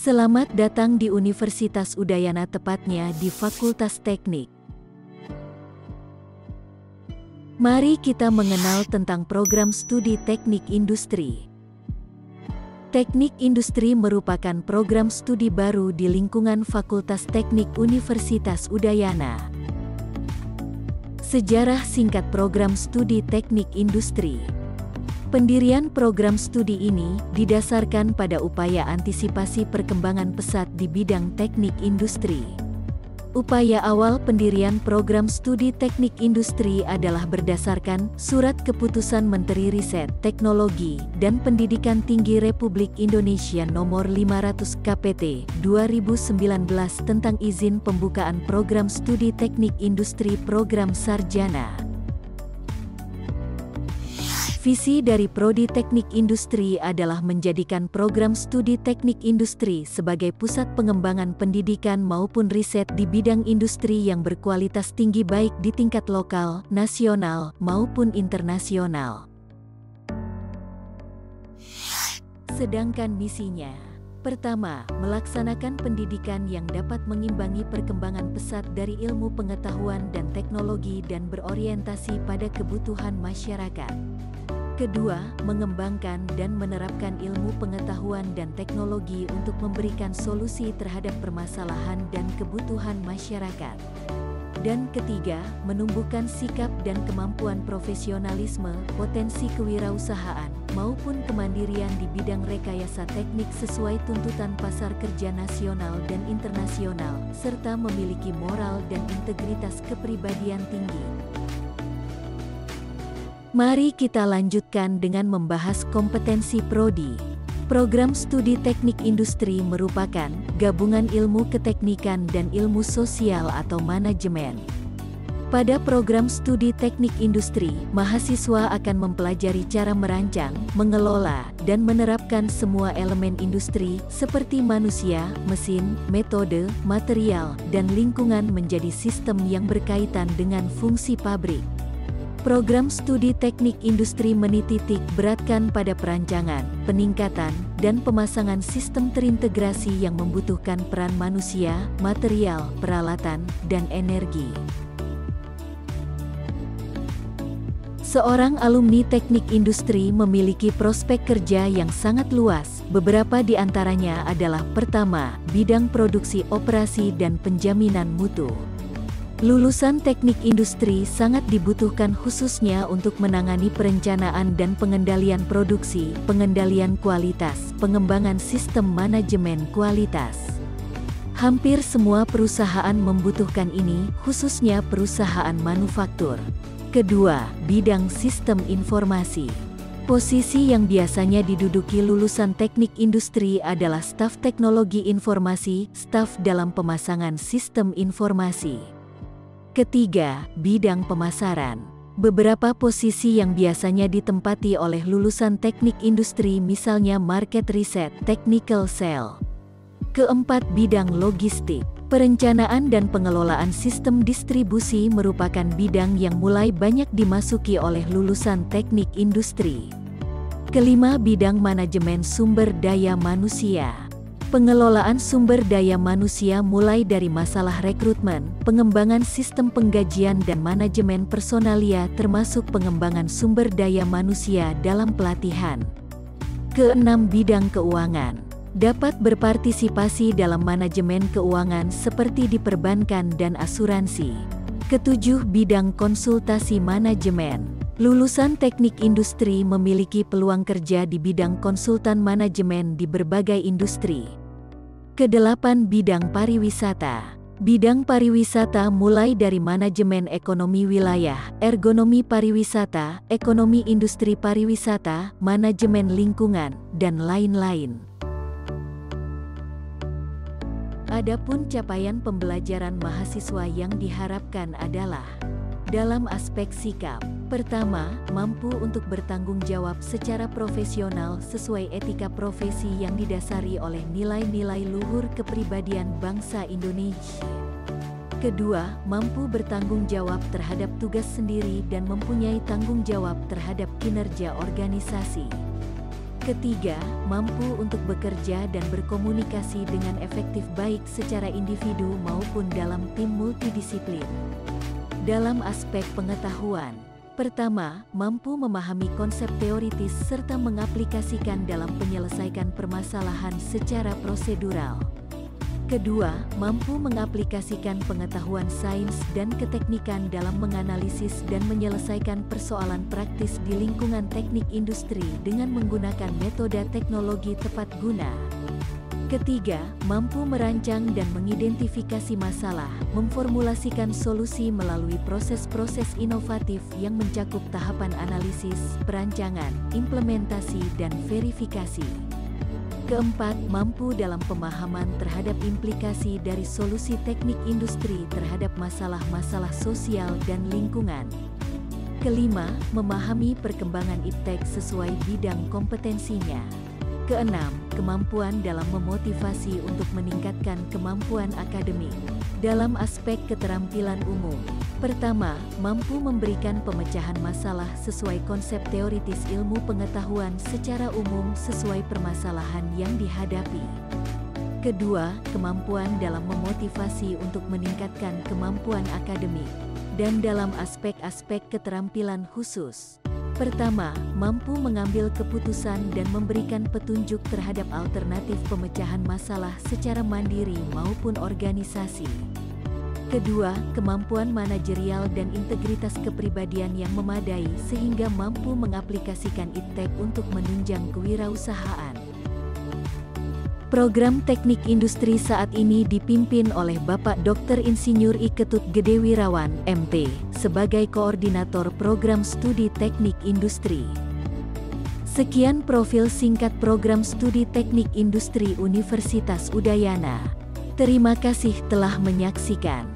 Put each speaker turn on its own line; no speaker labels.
Selamat datang di Universitas Udayana, tepatnya di Fakultas Teknik. Mari kita mengenal tentang program studi Teknik Industri. Teknik Industri merupakan program studi baru di lingkungan Fakultas Teknik Universitas Udayana. Sejarah singkat program studi Teknik Industri. Pendirian program studi ini didasarkan pada upaya antisipasi perkembangan pesat di bidang teknik industri. Upaya awal pendirian program studi Teknik Industri adalah berdasarkan Surat Keputusan Menteri Riset, Teknologi, dan Pendidikan Tinggi Republik Indonesia Nomor 500 KPT 2019 tentang izin pembukaan program studi Teknik Industri Program Sarjana. Visi dari Prodi Teknik Industri adalah menjadikan program studi Teknik Industri sebagai pusat pengembangan pendidikan maupun riset di bidang industri yang berkualitas tinggi baik di tingkat lokal, nasional, maupun internasional. Sedangkan misinya, pertama, melaksanakan pendidikan yang dapat mengimbangi perkembangan pesat dari ilmu pengetahuan dan teknologi dan berorientasi pada kebutuhan masyarakat. Kedua, mengembangkan dan menerapkan ilmu pengetahuan dan teknologi untuk memberikan solusi terhadap permasalahan dan kebutuhan masyarakat. Dan ketiga, menumbuhkan sikap dan kemampuan profesionalisme, potensi kewirausahaan, maupun kemandirian di bidang rekayasa teknik sesuai tuntutan pasar kerja nasional dan internasional, serta memiliki moral dan integritas kepribadian tinggi. Mari kita lanjutkan dengan membahas kompetensi Prodi. Program studi Teknik Industri merupakan gabungan ilmu keteknikan dan ilmu sosial atau manajemen. Pada program studi Teknik Industri, mahasiswa akan mempelajari cara merancang, mengelola, dan menerapkan semua elemen industri seperti manusia, mesin, metode, material, dan lingkungan menjadi sistem yang berkaitan dengan fungsi pabrik. Program studi Teknik Industri menitik beratkan pada perancangan, peningkatan, dan pemasangan sistem terintegrasi yang membutuhkan peran manusia, material, peralatan, dan energi. Seorang alumni Teknik Industri memiliki prospek kerja yang sangat luas. Beberapa di antaranya adalah: pertama, bidang produksi, operasi, dan penjaminan mutu. Lulusan Teknik Industri sangat dibutuhkan khususnya untuk menangani perencanaan dan pengendalian produksi, pengendalian kualitas, pengembangan sistem manajemen kualitas. Hampir semua perusahaan membutuhkan ini, khususnya perusahaan manufaktur. Kedua, bidang sistem informasi. Posisi yang biasanya diduduki lulusan Teknik Industri adalah staf teknologi informasi, staf dalam pemasangan sistem informasi. Ketiga, bidang pemasaran. Beberapa posisi yang biasanya ditempati oleh lulusan Teknik Industri misalnya market research, technical sale. Keempat, bidang logistik. Perencanaan dan pengelolaan sistem distribusi merupakan bidang yang mulai banyak dimasuki oleh lulusan Teknik Industri. Kelima, bidang manajemen sumber daya manusia. Pengelolaan sumber daya manusia mulai dari masalah rekrutmen, pengembangan sistem penggajian dan manajemen personalia termasuk pengembangan sumber daya manusia dalam pelatihan. Keenam, bidang keuangan. Dapat berpartisipasi dalam manajemen keuangan seperti di perbankan dan asuransi. Ketujuh, bidang konsultasi manajemen. Lulusan Teknik Industri memiliki peluang kerja di bidang konsultan manajemen di berbagai industri. Kedelapan, bidang pariwisata. Bidang pariwisata mulai dari manajemen ekonomi wilayah, ergonomi pariwisata, ekonomi industri pariwisata, manajemen lingkungan, dan lain-lain. Adapun capaian pembelajaran mahasiswa yang diharapkan adalah: dalam aspek sikap, pertama, mampu untuk bertanggung jawab secara profesional sesuai etika profesi yang didasari oleh nilai-nilai luhur kepribadian bangsa Indonesia. Kedua, mampu bertanggung jawab terhadap tugas sendiri dan mempunyai tanggung jawab terhadap kinerja organisasi. Ketiga, mampu untuk bekerja dan berkomunikasi dengan efektif baik secara individu maupun dalam tim multidisiplin. Dalam aspek pengetahuan, pertama, mampu memahami konsep teoritis serta mengaplikasikan dalam penyelesaikan permasalahan secara prosedural. Kedua, mampu mengaplikasikan pengetahuan sains dan keteknikan dalam menganalisis dan menyelesaikan persoalan praktis di lingkungan teknik industri dengan menggunakan metode teknologi tepat guna. Ketiga, mampu merancang dan mengidentifikasi masalah, memformulasikan solusi melalui proses-proses inovatif yang mencakup tahapan analisis, perancangan, implementasi, dan verifikasi. Keempat, mampu dalam pemahaman terhadap implikasi dari solusi teknik industri terhadap masalah-masalah sosial dan lingkungan. Kelima, memahami perkembangan iptek sesuai bidang kompetensinya. Keenam, kemampuan dalam memotivasi untuk meningkatkan kemampuan akademik. Dalam aspek keterampilan umum, pertama, mampu memberikan pemecahan masalah sesuai konsep teoritis ilmu pengetahuan secara umum sesuai permasalahan yang dihadapi. Kedua, kemampuan dalam memotivasi untuk meningkatkan kemampuan akademik. Dan dalam aspek-aspek keterampilan khusus, pertama, mampu mengambil keputusan dan memberikan petunjuk terhadap alternatif pemecahan masalah secara mandiri maupun organisasi. Kedua, kemampuan manajerial dan integritas kepribadian yang memadai sehingga mampu mengaplikasikan iptek untuk menunjang kewirausahaan. Program Teknik Industri saat ini dipimpin oleh Bapak Dr. Insinyur I Ketut Gedewirawan, MT, sebagai Koordinator Program Studi Teknik Industri. Sekian profil singkat Program Studi Teknik Industri Universitas Udayana. Terima kasih telah menyaksikan.